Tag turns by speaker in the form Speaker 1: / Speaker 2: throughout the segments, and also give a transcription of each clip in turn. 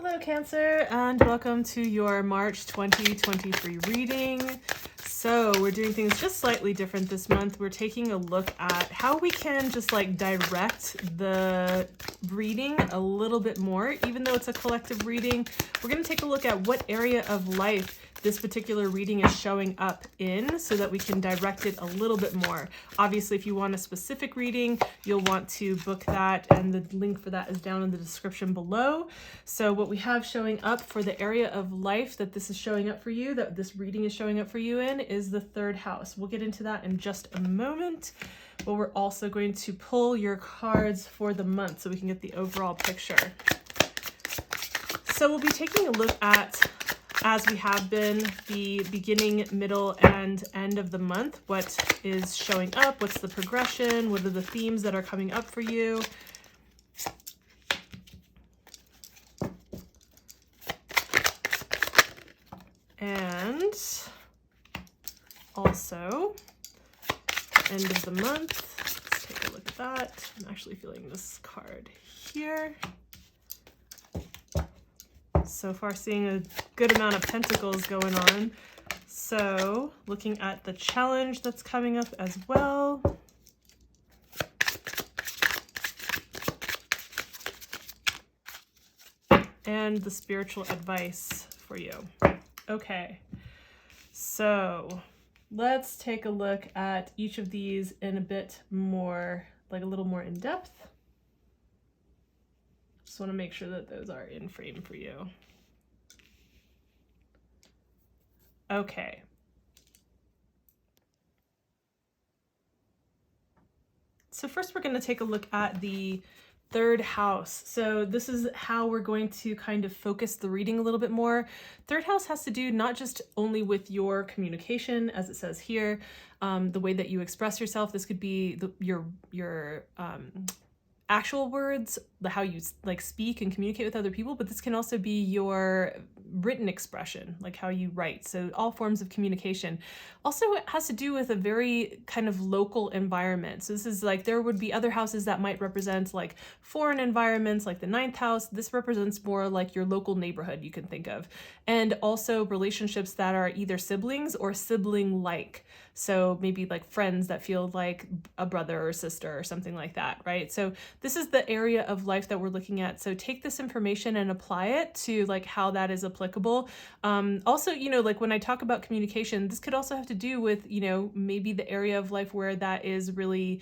Speaker 1: Hello Cancer, and welcome to your March 2023 reading. So we're doing things just slightly different this month. We're taking a look at how we can just like direct the reading a little bit more. Even though it's a collective reading, we're going to take a look at what area of life this particular reading is showing up in so that we can direct it a little bit more. Obviously, if you want a specific reading, you'll want to book that, and the link for that is down in the description below. So what we have showing up for the area of life that this is showing up for you, that this reading is showing up for you in, is the third house. We'll get into that in just a moment, but we're also going to pull your cards for the month so we can get the overall picture. So we'll be taking a look at, as we have been, the beginning, middle, and end of the month. What is showing up? What's the progression? What are the themes that are coming up for you? And also, the end of the month. Let's take a look at that. I'm actually feeling this card here. So far seeing a good amount of pentacles going on. So looking at the challenge that's coming up as well. And the spiritual advice for you. Okay, so let's take a look at each of these in a bit more, like a little more in depth. Just want to make sure that those are in frame for you. Okay. So first we're going to take a look at the third house. So this is how we're going to kind of focus the reading a little bit more. Third house has to do not just only with your communication, as it says here, the way that you express yourself. This could be your actual words, how you like speak and communicate with other people, but this can also be your written expression, like how you write. So all forms of communication. Also, it has to do with a very kind of local environment. So this is like, there would be other houses that might represent like foreign environments, like the ninth house. This represents more like your local neighborhood you can think of. And also relationships that are either siblings or sibling-like. So maybe like friends that feel like a brother or sister or something like that, right? So this is the area of life that we're looking at. So take this information and apply it to like how that is applicable. Also, you know, like when I talk about communication, this could also have to do with, you know, maybe the area of life where that is really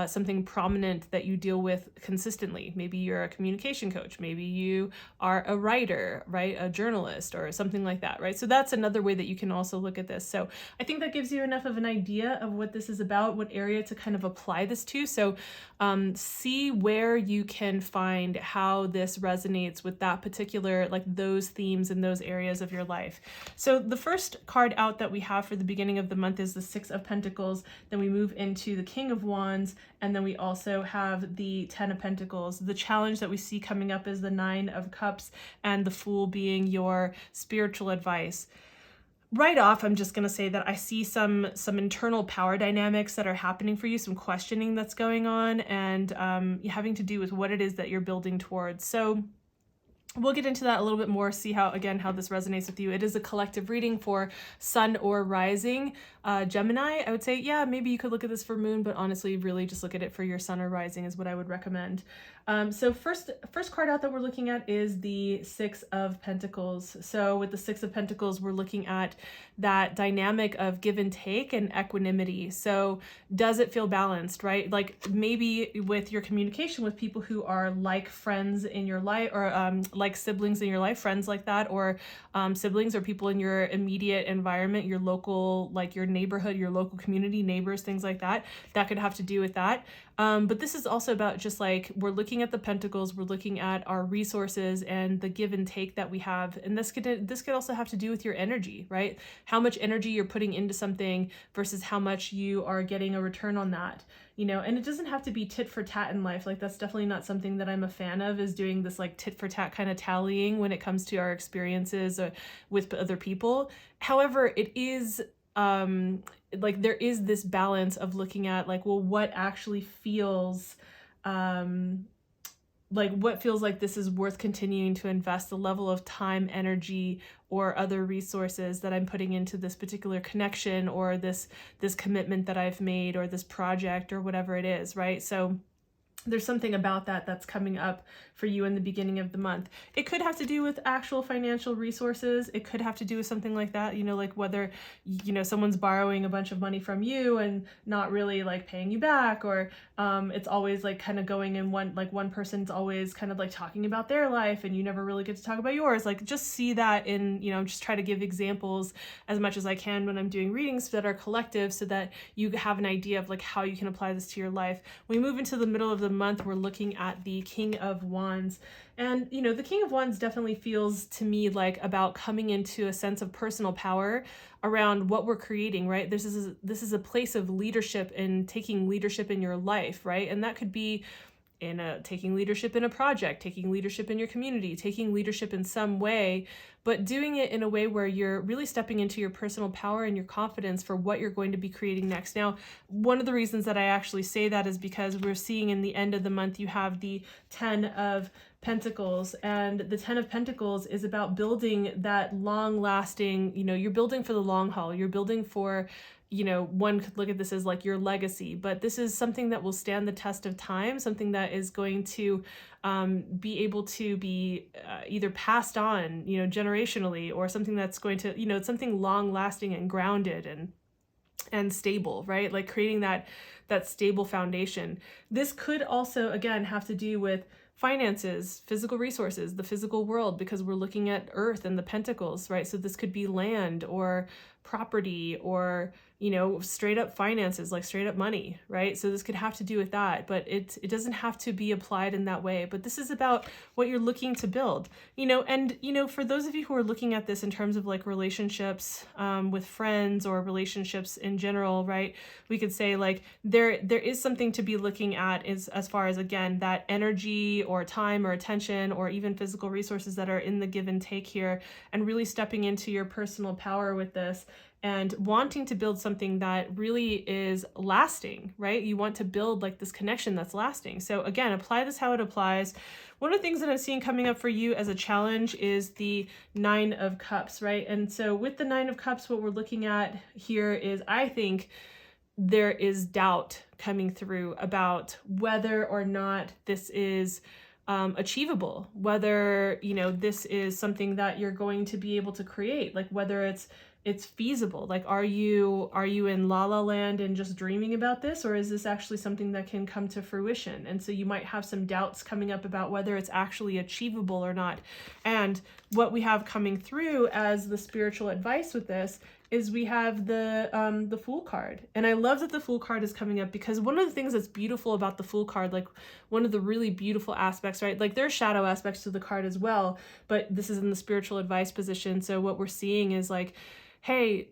Speaker 1: something prominent that you deal with consistently. Maybe you're a communication coach. Maybe you are a writer, right? A journalist or something like that, right? So that's another way that you can also look at this. So I think that gives you enough of an idea of what this is about, what area to kind of apply this to. So see where you can find how this resonates with that particular, like those themes in those areas of your life. So the first card out that we have for the beginning of the month is the Six of Pentacles. Then we move into the King of Wands, and then we also have the Ten of Pentacles. The challenge that we see coming up is the Nine of Cups, and the Fool being your spiritual advice. Right off, I'm just going to say that I see some internal power dynamics that are happening for you, some questioning that's going on, and having to do with what it is that you're building towards. So we'll get into that a little bit more, see how this resonates with you. It is a collective reading for Sun or Rising. Gemini, I would say, yeah, maybe you could look at this for Moon, but honestly, really just look at it for your Sun or Rising is what I would recommend. So first card out that we're looking at is the Six of Pentacles. So with the Six of Pentacles, we're looking at that dynamic of give and take and equanimity. So does it feel balanced, right? Like maybe with your communication with people who are like friends in your life, or like siblings in your life, friends like that, or siblings or people in your immediate environment, your local, like your neighborhood, your local community, neighbors, things like that. That could have to do with that. But this is also about just like, we're looking at the pentacles, we're looking at our resources and the give and take that we have. And this could also have to do with your energy, right? How much energy you're putting into something versus how much you are getting a return on that, you know. And it doesn't have to be tit for tat in life. Like that's definitely not something that I'm a fan of, is doing this like tit for tat kind of tallying when it comes to our experiences with other people. However, it is like there is this balance of looking at like, well, what actually feels like what feels like this is worth continuing to invest, the level of time, energy, or other resources that I'm putting into this particular connection, or this commitment that I've made, or this project, or whatever it is, right? So there's something about that that's coming up for you in the beginning of the month. It could have to do with actual financial resources. It could have to do with something like that, like whether, someone's borrowing a bunch of money from you and not really like paying you back, or it's always like kind of going in one person's always kind of like talking about their life and you never really get to talk about yours. Like, just see that in, just try to give examples as much as I can when I'm doing readings that are collective, so that you have an idea of like how you can apply this to your life. When we move into the middle of the month, we're looking at the King of Wands. And, the King of Wands definitely feels to me like about coming into a sense of personal power around what we're creating, right? This is a place of leadership and taking leadership in your life, right? And that could be taking leadership in a project, taking leadership in your community, taking leadership in some way, but doing it in a way where you're really stepping into your personal power and your confidence for what you're going to be creating next. Now, one of the reasons that I actually say that is because we're seeing in the end of the month, you have the 10 of Pentacles, and the 10 of Pentacles is about building that long lasting, you're building for the long haul. You're building for, one could look at this as like your legacy, but this is something that will stand the test of time, something that is going to be able to be either passed on, generationally, or something that's going to, it's something long lasting and grounded and stable, right? Like creating that stable foundation. This could also, again, have to do with finances, physical resources, the physical world, because we're looking at Earth and the Pentacles, right? So this could be land or property, or straight up finances, like straight up money, right? So this could have to do with that, but it doesn't have to be applied in that way. But this is about what you're looking to build, and for those of you who are looking at this in terms of like relationships with friends, or relationships in general, right? We could say like there is something to be looking at as far as, again, that energy or time or attention or even physical resources that are in the give and take here, and really stepping into your personal power with this, and wanting to build something that really is lasting, right? You want to build like this connection that's lasting. So again, apply this how it applies. One of the things that I'm seeing coming up for you as a challenge is the 9 of Cups, right? And so with the 9 of Cups, what we're looking at here is, I think there is doubt coming through about whether or not this is achievable, whether, this is something that you're going to be able to create, like whether it's feasible. Like, are you in la la land and just dreaming about this, or is this actually something that can come to fruition? And so you might have some doubts coming up about whether it's actually achievable or not. And what we have coming through as the spiritual advice with this is we have the Fool card. And I love that the Fool card is coming up, because one of the things that's beautiful about the Fool card, like one of the really beautiful aspects, right? Like there's shadow aspects to the card as well, but this is in the spiritual advice position. So what we're seeing is like, hey,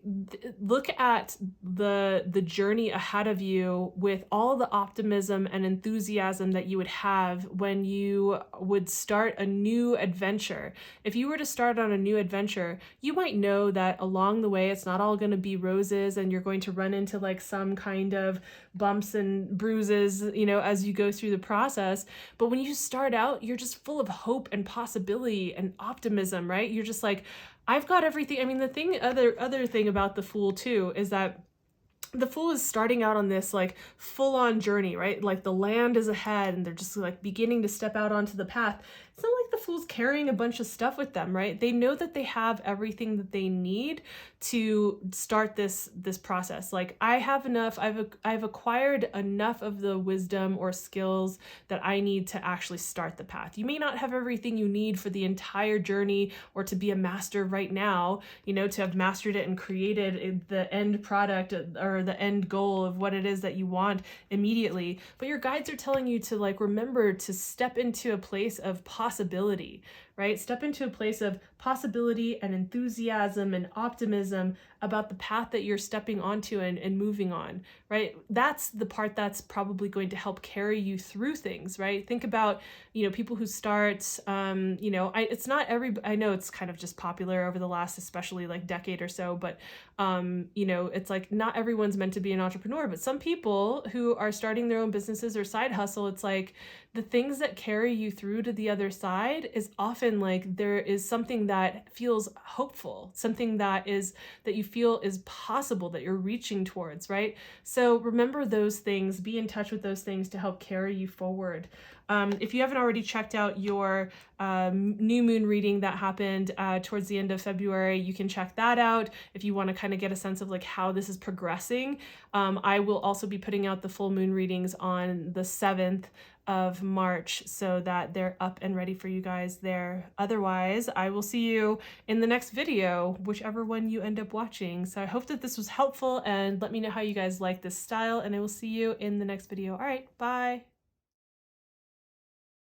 Speaker 1: look at the journey ahead of you with all the optimism and enthusiasm that you would have when you would start a new adventure. If you were to start on a new adventure, you might know that along the way, it's not all going to be roses, and you're going to run into like some kind of bumps and bruises, as you go through the process. But when you start out, you're just full of hope and possibility and optimism, right? You're just like, I've got everything. I mean, the other thing about the Fool too is that the Fool is starting out on this like full on journey, right? Like the land is ahead and they're just like beginning to step out onto the path. It's not like the Fool's carrying a bunch of stuff with them, right? They know that they have everything that they need to start this process. Like, I have enough, I've acquired enough of the wisdom or skills that I need to actually start the path. You may not have everything you need for the entire journey or to be a master right now, to have mastered it and created the end product or the end goal of what it is that you want immediately. But your guides are telling you to like remember to step into a place of possibility possibility, right? Step into a place of possibility and enthusiasm and optimism about the path that you're stepping onto and moving on, right? That's the part that's probably going to help carry you through things, right? Think about, people who start, it's not I know it's kind of just popular over the last, especially like decade or so, but, it's like not everyone's meant to be an entrepreneur, but some people who are starting their own businesses or side hustle, it's like the things that carry you through to the other side is often like there is something that feels hopeful, something that you feel is possible, that you're reaching towards, right? So remember those things, be in touch with those things to help carry you forward. If you haven't already checked out your new moon reading that happened towards the end of February, you can check that out if you want to kind of get a sense of like how this is progressing. I will also be putting out the full moon readings on the 7th of March so that they're up and ready for you guys there. Otherwise, I will see you in the next video, whichever one you end up watching. So I hope that this was helpful, and let me know how you guys like this style, and I will see you in the next video. All right, bye.